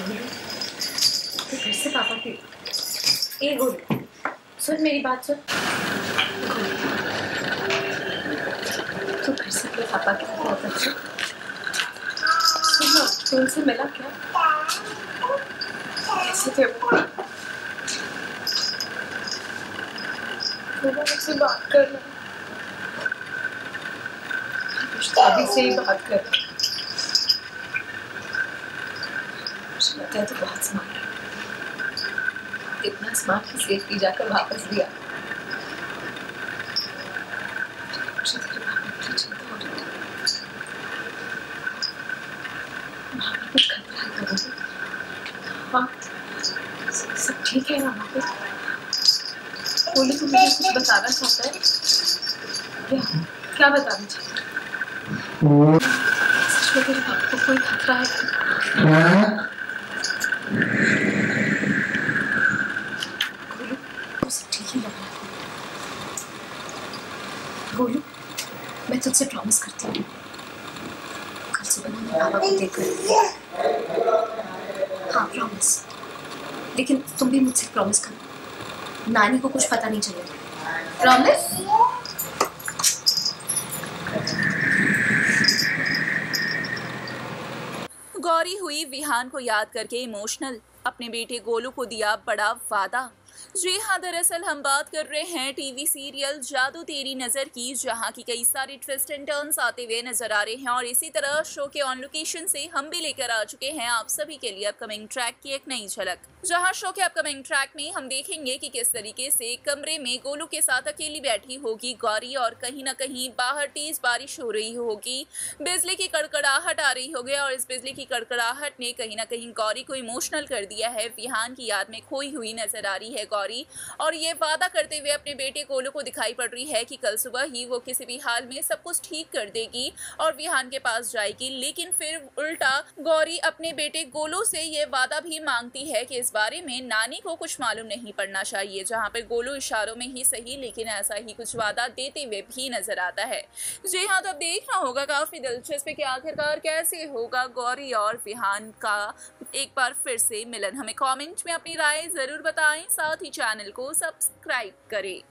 तो फिर से पापा की एक गोलू सुन मेरी बात सुन। तो फिर से अपने पापा के साथ बहुत अच्छा सुन ना, तो उनसे मिला क्या? कैसे थे वो? मुझसे बात करना, अभी से ही बात कर। मुझे लगता है तो बहुत स्मार्ट है, इतना स्मार्ट कि सेफ्टी जाकर वापस भी आ। मुझे तेरे पापा की चिंता हो रही है, वहाँ पे कुछ खतरा है कभी? हाँ सब ठीक है ना वहाँ पे? बोले तो मुझे कुछ बताना चाहता है क्या? क्या बताना चाहता है? सच में तेरे पापा को कोई खतरा है? गोलू सब ठीक ही लग रहा है। गोलू मैं तुझसे प्रॉमिस करती हूँ, कल सुबह मैं पापा को देखकर। हाँ प्रॉमिस, लेकिन तुम भी मुझसे प्रॉमिस करो, नानी को कुछ पता नहीं चलेगा। प्रॉमिस? गौरी हुई विहान को याद करके इमोशनल, अपने बेटे गोलू को दिया बड़ा वादा। जी हाँ, दरअसल हम बात कर रहे हैं टीवी सीरियल जादू तेरी नज़र की, जहाँ की कई सारे ट्विस्ट एंड टर्न्स आते हुए नजर आ रहे हैं। और इसी तरह शो के ऑन लोकेशन से हम भी लेकर आ चुके हैं आप सभी के लिए अपकमिंग ट्रैक की एक नई झलक, जहां शो के अपकमिंग ट्रैक में हम देखेंगे कि किस तरीके से कमरे में गोलू के साथ अकेली बैठी होगी गौरी, और कहीं ना कहीं बाहर तेज बारिश हो रही होगी, बिजली की कड़कड़ाहट आ रही होगी, और इस बिजली की कड़कड़ाहट ने कहीं ना कहीं गौरी को इमोशनल कर दिया है। विहान की याद में खोई हुई नजर आ रही है गौरी, और ये वादा करते हुए अपने बेटे गोलू को दिखाई पड़ रही है कि कल सुबह ही वो किसी भी हाल में सब कुछ ठीक कर देगी और विहान के पास जाएगी। लेकिन फिर उल्टा गौरी अपने बेटे गोलू से ये वादा भी मांगती है कि इस बारे में नानी को कुछ मालूम नहीं पड़ना चाहिए, जहां पर गोलू इशारों में ही सही लेकिन ऐसा ही कुछ वादा देते हुए भी नजर आता है। जी हाँ, तो अब देखना होगा, काफी दिलचस्प है कि आखिरकार कैसे होगा गौरी और विहान का एक बार फिर से मिलन। हमें कमेंट में अपनी राय जरूर बताएं, साथ ही चैनल को सब्सक्राइब करें।